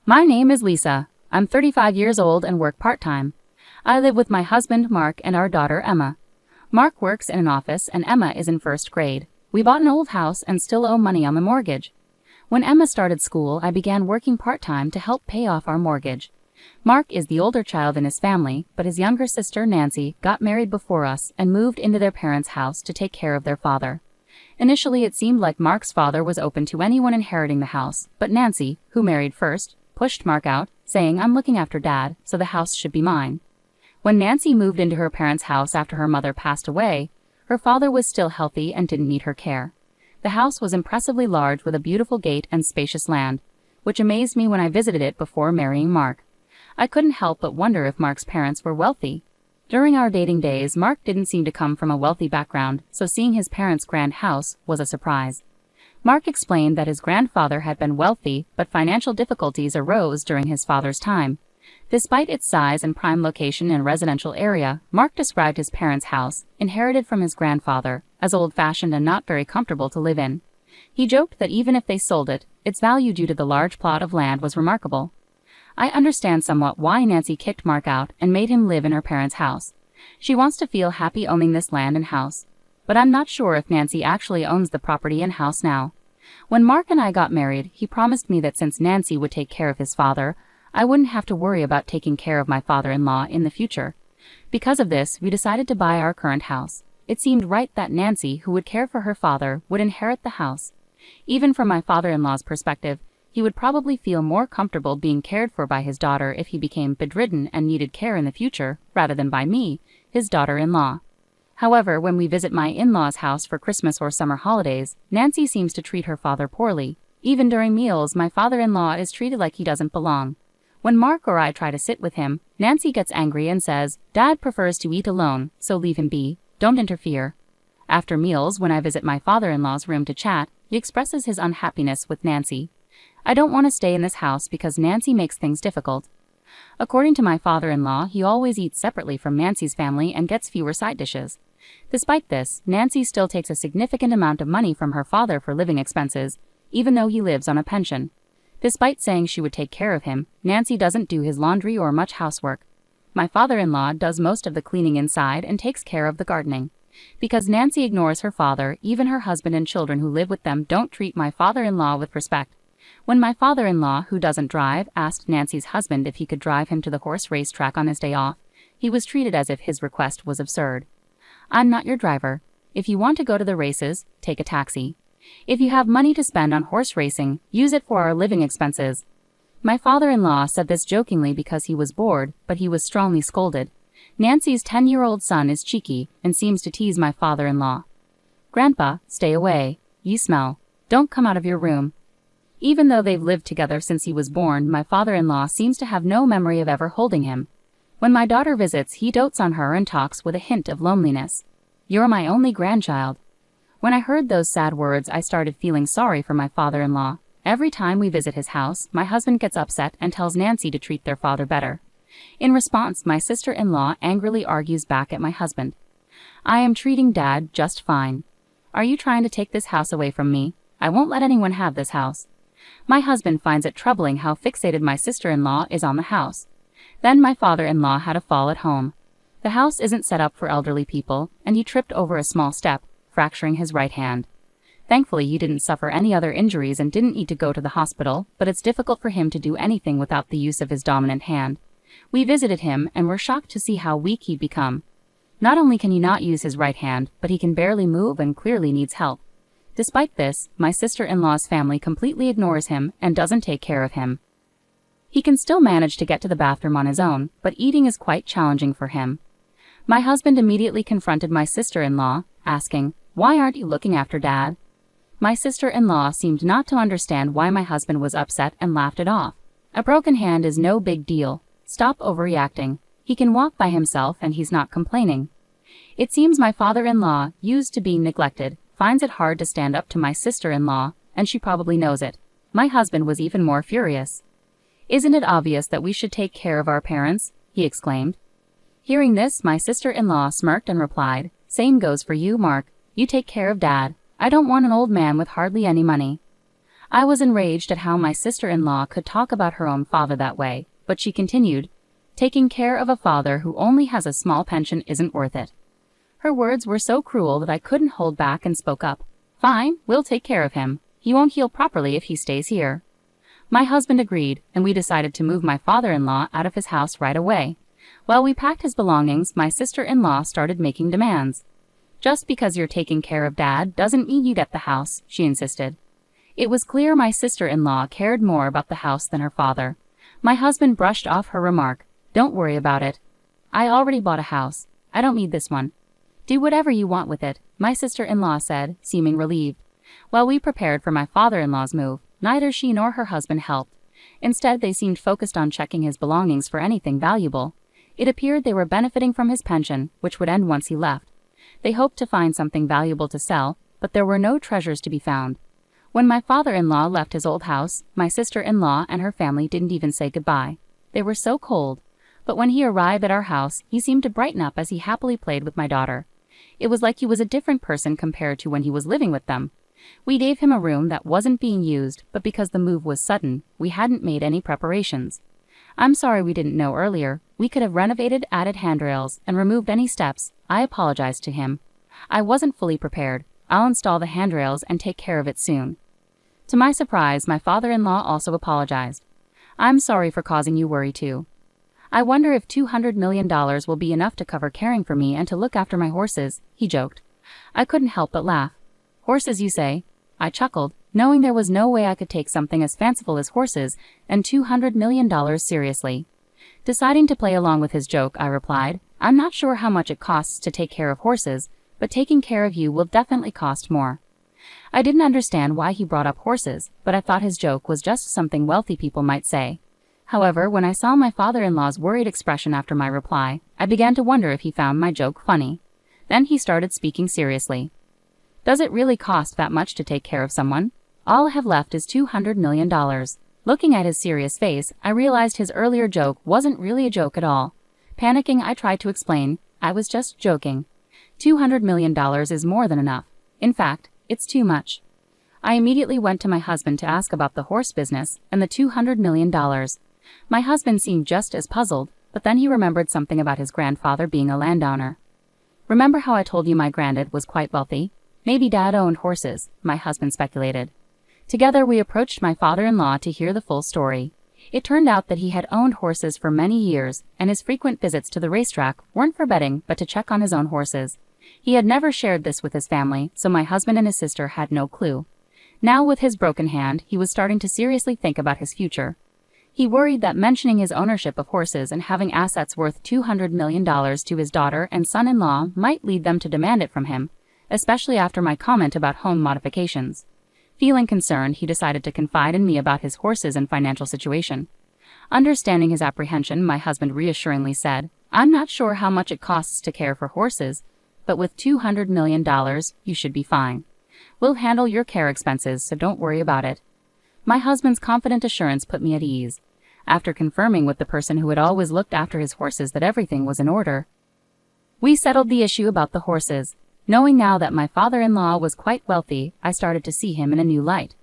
My name is Lisa. I'm 35 years old and work part-time. I live with my husband, Mark, and our daughter, Emma. Mark works in an office and Emma is in first grade. We bought an old house and still owe money on the mortgage. When Emma started school, I began working part-time to help pay off our mortgage. Mark is the older child in his family, but his younger sister, Nancy, got married before us and moved into their parents' house to take care of their father. Initially, it seemed like Mark's father was open to anyone inheriting the house, but Nancy, who married first, pushed Mark out, saying, "I'm looking after Dad, so the house should be mine." When Nancy moved into her parents' house after her mother passed away, her father was still healthy and didn't need her care. The house was impressively large with a beautiful gate and spacious land, which amazed me when I visited it before marrying Mark. I couldn't help but wonder if Mark's parents were wealthy. During our dating days, Mark didn't seem to come from a wealthy background, so seeing his parents' grand house was a surprise. Mark explained that his grandfather had been wealthy, but financial difficulties arose during his father's time. Despite its size and prime location in a residential area, Mark described his parents' house, inherited from his grandfather, as old-fashioned and not very comfortable to live in. He joked that even if they sold it, its value due to the large plot of land was remarkable. I understand somewhat why Nancy kicked Mark out and made him live in her parents' house. She wants to feel happy owning this land and house. But I'm not sure if Nancy actually owns the property and house now. When Mark and I got married, he promised me that since Nancy would take care of his father, I wouldn't have to worry about taking care of my father-in-law in the future. Because of this, we decided to buy our current house. It seemed right that Nancy, who would care for her father, would inherit the house. Even from my father-in-law's perspective, he would probably feel more comfortable being cared for by his daughter if he became bedridden and needed care in the future, rather than by me, his daughter-in-law. However, when we visit my in-laws' house for Christmas or summer holidays, Nancy seems to treat her father poorly. Even during meals, my father-in-law is treated like he doesn't belong. When Mark or I try to sit with him, Nancy gets angry and says, "Dad prefers to eat alone, so leave him be, don't interfere." After meals, when I visit my father-in-law's room to chat, he expresses his unhappiness with Nancy. "I don't want to stay in this house because Nancy makes things difficult." According to my father-in-law, he always eats separately from Nancy's family and gets fewer side dishes. Despite this, Nancy still takes a significant amount of money from her father for living expenses, even though he lives on a pension. Despite saying she would take care of him, Nancy doesn't do his laundry or much housework. My father-in-law does most of the cleaning inside and takes care of the gardening. Because Nancy ignores her father, even her husband and children who live with them don't treat my father-in-law with respect. When my father-in-law, who doesn't drive, asked Nancy's husband if he could drive him to the horse race track on his day off, he was treated as if his request was absurd. "I'm not your driver. If you want to go to the races, take a taxi. If you have money to spend on horse racing, use it for our living expenses." My father-in-law said this jokingly because he was bored, but he was strongly scolded. Nancy's 10-year-old son is cheeky and seems to tease my father-in-law. "Grandpa, stay away. You smell. Don't come out of your room." Even though they've lived together since he was born, my father-in-law seems to have no memory of ever holding him. When my daughter visits, he dotes on her and talks with a hint of loneliness. "You're my only grandchild." When I heard those sad words, I started feeling sorry for my father-in-law. Every time we visit his house, my husband gets upset and tells Nancy to treat their father better. In response, my sister-in-law angrily argues back at my husband. "I am treating Dad just fine. Are you trying to take this house away from me? I won't let anyone have this house." My husband finds it troubling how fixated my sister-in-law is on the house. Then my father-in-law had a fall at home. The house isn't set up for elderly people, and he tripped over a small step, fracturing his right hand. Thankfully, he didn't suffer any other injuries and didn't need to go to the hospital, but it's difficult for him to do anything without the use of his dominant hand. We visited him and were shocked to see how weak he'd become. Not only can he not use his right hand, but he can barely move and clearly needs help. Despite this, my sister-in-law's family completely ignores him and doesn't take care of him. He can still manage to get to the bathroom on his own, but eating is quite challenging for him. My husband immediately confronted my sister-in-law, asking, "Why aren't you looking after Dad?" My sister-in-law seemed not to understand why my husband was upset and laughed it off. "A broken hand is no big deal. Stop overreacting. He can walk by himself and he's not complaining." It seems my father-in-law, used to being neglected, finds it hard to stand up to my sister-in-law, and she probably knows it. My husband was even more furious. "Isn't it obvious that we should take care of our parents?" he exclaimed. Hearing this, my sister-in-law smirked and replied, "Same goes for you, Mark. You take care of Dad. I don't want an old man with hardly any money." I was enraged at how my sister-in-law could talk about her own father that way, but she continued, "Taking care of a father who only has a small pension isn't worth it." Her words were so cruel that I couldn't hold back and spoke up. "Fine, we'll take care of him. He won't heal properly if he stays here." My husband agreed, and we decided to move my father-in-law out of his house right away. While we packed his belongings, my sister-in-law started making demands. "Just because you're taking care of Dad doesn't mean you get the house," she insisted. It was clear my sister-in-law cared more about the house than her father. My husband brushed off her remark. "Don't worry about it. I already bought a house. I don't need this one." "Do whatever you want with it," my sister-in-law said, seeming relieved. While we prepared for my father-in-law's move, neither she nor her husband helped. Instead, they seemed focused on checking his belongings for anything valuable. It appeared they were benefiting from his pension, which would end once he left. They hoped to find something valuable to sell, but there were no treasures to be found. When my father-in-law left his old house, my sister-in-law and her family didn't even say goodbye. They were so cold. But when he arrived at our house, he seemed to brighten up as he happily played with my daughter. It was like he was a different person compared to when he was living with them. We gave him a room that wasn't being used, but because the move was sudden, we hadn't made any preparations. "I'm sorry we didn't know earlier. We could have renovated, added handrails, and removed any steps." I apologized to him. "I wasn't fully prepared. I'll install the handrails and take care of it soon." To my surprise, my father-in-law also apologized. "I'm sorry for causing you worry too. I wonder if $200 million will be enough to cover caring for me and to look after my horses," he joked. I couldn't help but laugh. "Horses, you say?" I chuckled, knowing there was no way I could take something as fanciful as horses and $200 million seriously. Deciding to play along with his joke, I replied, "I'm not sure how much it costs to take care of horses, but taking care of you will definitely cost more." I didn't understand why he brought up horses, but I thought his joke was just something wealthy people might say. However, when I saw my father-in-law's worried expression after my reply, I began to wonder if he found my joke funny. Then he started speaking seriously. "Does it really cost that much to take care of someone? All I have left is $200 million. Looking at his serious face, I realized his earlier joke wasn't really a joke at all. Panicking, I tried to explain, "I was just joking. $200 million is more than enough. In fact, it's too much." I immediately went to my husband to ask about the horse business and the $200 million. My husband seemed just as puzzled, but then he remembered something about his grandfather being a landowner. "Remember how I told you my granddad was quite wealthy? Maybe Dad owned horses," my husband speculated. Together we approached my father-in-law to hear the full story. It turned out that he had owned horses for many years, and his frequent visits to the racetrack weren't for betting but to check on his own horses. He had never shared this with his family, so my husband and his sister had no clue. Now, with his broken hand, he was starting to seriously think about his future. He worried that mentioning his ownership of horses and having assets worth $200 million to his daughter and son-in-law might lead them to demand it from him, especially after my comment about home modifications. Feeling concerned, he decided to confide in me about his horses and financial situation. Understanding his apprehension, my husband reassuringly said, "I'm not sure how much it costs to care for horses, but with $200 million, you should be fine. We'll handle your care expenses, so don't worry about it." My husband's confident assurance put me at ease. After confirming with the person who had always looked after his horses that everything was in order, we settled the issue about the horses. Knowing now that my father-in-law was quite wealthy, I started to see him in a new light.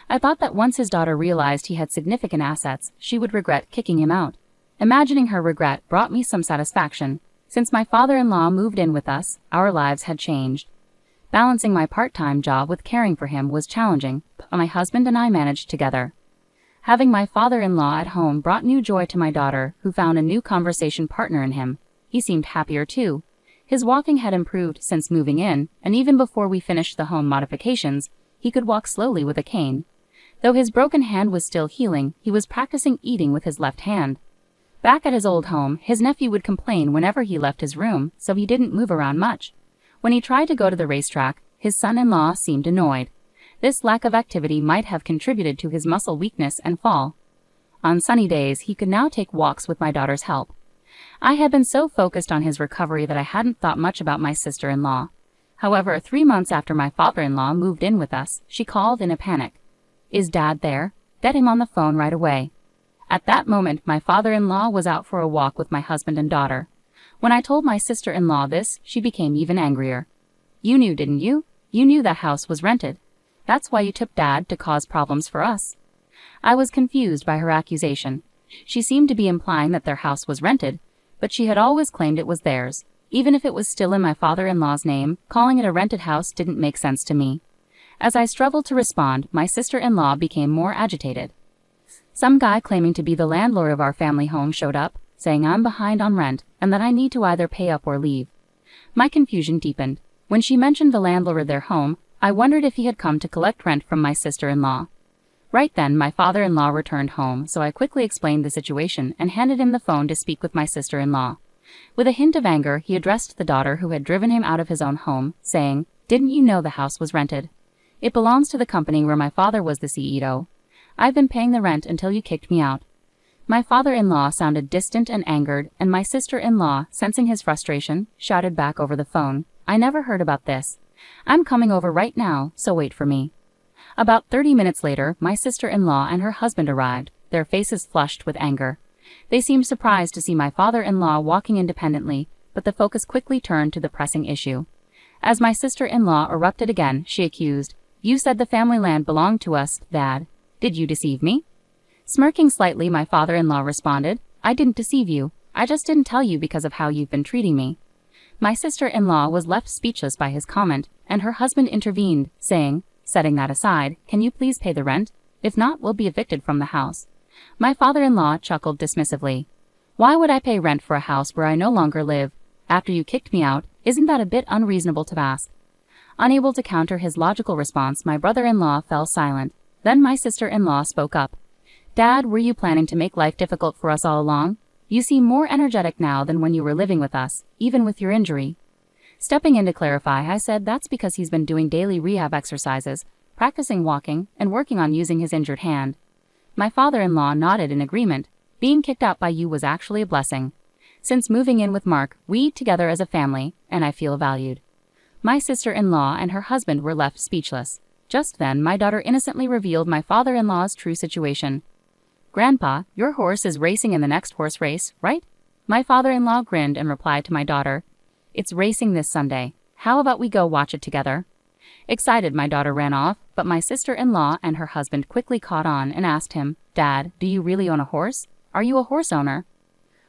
I thought that once his daughter realized he had significant assets, she would regret kicking him out. Imagining her regret brought me some satisfaction. Since my father-in-law moved in with us, our lives had changed. Balancing my part-time job with caring for him was challenging, but my husband and I managed together. Having my father-in-law at home brought new joy to my daughter, who found a new conversation partner in him. He seemed happier too. His walking had improved since moving in, and even before we finished the home modifications, he could walk slowly with a cane. Though his broken hand was still healing, he was practicing eating with his left hand. Back at his old home, his nephew would complain whenever he left his room, so he didn't move around much. When he tried to go to the racetrack, his son-in-law seemed annoyed. This lack of activity might have contributed to his muscle weakness and fall. On sunny days, he could now take walks with my daughter's help. I had been so focused on his recovery that I hadn't thought much about my sister-in-law. However, 3 months after my father-in-law moved in with us, she called in a panic. "Is Dad there? Get him on the phone right away." At that moment, my father-in-law was out for a walk with my husband and daughter. When I told my sister-in-law this, she became even angrier. "You knew, didn't you? You knew that house was rented." That's why you took Dad to cause problems for us. I was confused by her accusation. She seemed to be implying that their house was rented, but she had always claimed it was theirs. Even if it was still in my father-in-law's name, calling it a rented house didn't make sense to me. As I struggled to respond, my sister-in-law became more agitated. Some guy claiming to be the landlord of our family home showed up, saying I'm behind on rent and that I need to either pay up or leave. My confusion deepened. When she mentioned the landlord of their home, I wondered if he had come to collect rent from my sister-in-law. Right then, my father-in-law returned home, so I quickly explained the situation and handed him the phone to speak with my sister-in-law. With a hint of anger, he addressed the daughter who had driven him out of his own home, saying, "Didn't you know the house was rented? It belongs to the company where my father was the CEO. I've been paying the rent until you kicked me out." My father-in-law sounded distant and angered, and my sister-in-law, sensing his frustration, shouted back over the phone, "I never heard about this. I'm coming over right now, so wait for me." About 30 minutes later, my sister-in-law and her husband arrived, their faces flushed with anger. They seemed surprised to see my father-in-law walking independently, but the focus quickly turned to the pressing issue. As my sister-in-law erupted again, she accused, "You said the family land belonged to us, Dad. Did you deceive me?" Smirking slightly, my father-in-law responded, "I didn't deceive you. I just didn't tell you because of how you've been treating me." My sister-in-law was left speechless by his comment, and her husband intervened, saying, "Setting that aside, can you please pay the rent? If not, we'll be evicted from the house." My father-in-law chuckled dismissively. "Why would I pay rent for a house where I no longer live? After you kicked me out, isn't that a bit unreasonable to ask?" Unable to counter his logical response, my brother-in-law fell silent. Then my sister-in-law spoke up. "Dad, were you planning to make life difficult for us all along? You seem more energetic now than when you were living with us, even with your injury." Stepping in to clarify, I said that's because he's been doing daily rehab exercises, practicing walking, and working on using his injured hand. My father-in-law nodded in agreement. "Being kicked out by you was actually a blessing. Since moving in with Mark, we eat together as a family, and I feel valued." My sister-in-law and her husband were left speechless. Just then, my daughter innocently revealed my father-in-law's true situation. "Grandpa, your horse is racing in the next horse race, right?" My father-in-law grinned and replied to my daughter, "It's racing this Sunday. How about we go watch it together?" Excited, my daughter ran off, but my sister-in-law and her husband quickly caught on and asked him, "Dad, do you really own a horse? Are you a horse owner?"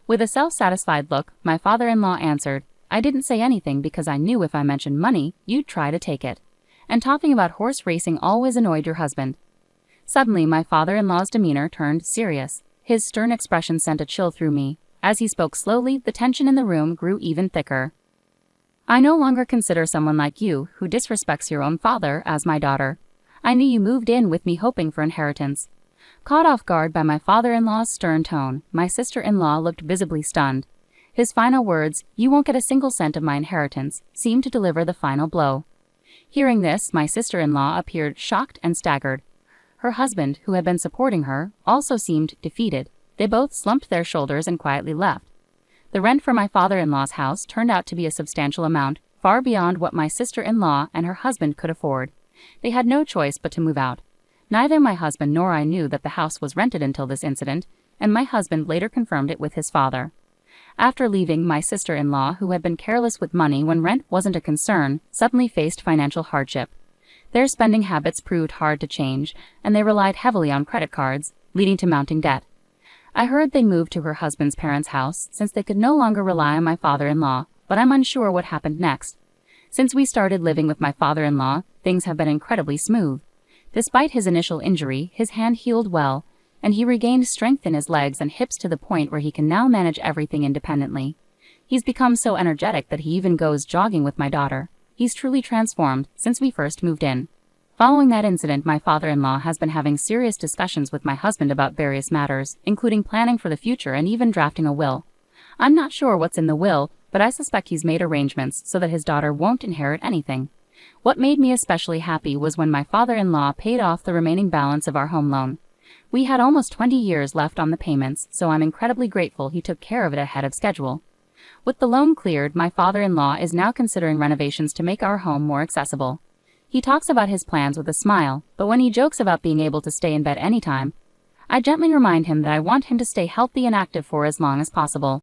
With a self-satisfied look, my father-in-law answered, "I didn't say anything because I knew if I mentioned money, you'd try to take it. And talking about horse racing always annoyed your husband." Suddenly, my father-in-law's demeanor turned serious. His stern expression sent a chill through me. As he spoke slowly, the tension in the room grew even thicker. "I no longer consider someone like you, who disrespects your own father, as my daughter. I knew you moved in with me hoping for inheritance." Caught off guard by my father-in-law's stern tone, my sister-in-law looked visibly stunned. His final words, "You won't get a single cent of my inheritance," seemed to deliver the final blow. Hearing this, my sister-in-law appeared shocked and staggered. Her husband, who had been supporting her, also seemed defeated. They both slumped their shoulders and quietly left. The rent for my father-in-law's house turned out to be a substantial amount, far beyond what my sister-in-law and her husband could afford. They had no choice but to move out. Neither my husband nor I knew that the house was rented until this incident, and my husband later confirmed it with his father. After leaving, my sister-in-law, who had been careless with money when rent wasn't a concern, suddenly faced financial hardship. Their spending habits proved hard to change, and they relied heavily on credit cards, leading to mounting debt. I heard they moved to her husband's parents' house since they could no longer rely on my father-in-law, but I'm unsure what happened next. Since we started living with my father-in-law, things have been incredibly smooth. Despite his initial injury, his hand healed well, and he regained strength in his legs and hips to the point where he can now manage everything independently. He's become so energetic that he even goes jogging with my daughter. He's truly transformed since we first moved in. Following that incident, my father-in-law has been having serious discussions with my husband about various matters, including planning for the future and even drafting a will. I'm not sure what's in the will, but I suspect he's made arrangements so that his daughter won't inherit anything. What made me especially happy was when my father-in-law paid off the remaining balance of our home loan. We had almost 20 years left on the payments, so I'm incredibly grateful he took care of it ahead of schedule. With the loan cleared, my father-in-law is now considering renovations to make our home more accessible. He talks about his plans with a smile, but when he jokes about being able to stay in bed anytime, I gently remind him that I want him to stay healthy and active for as long as possible.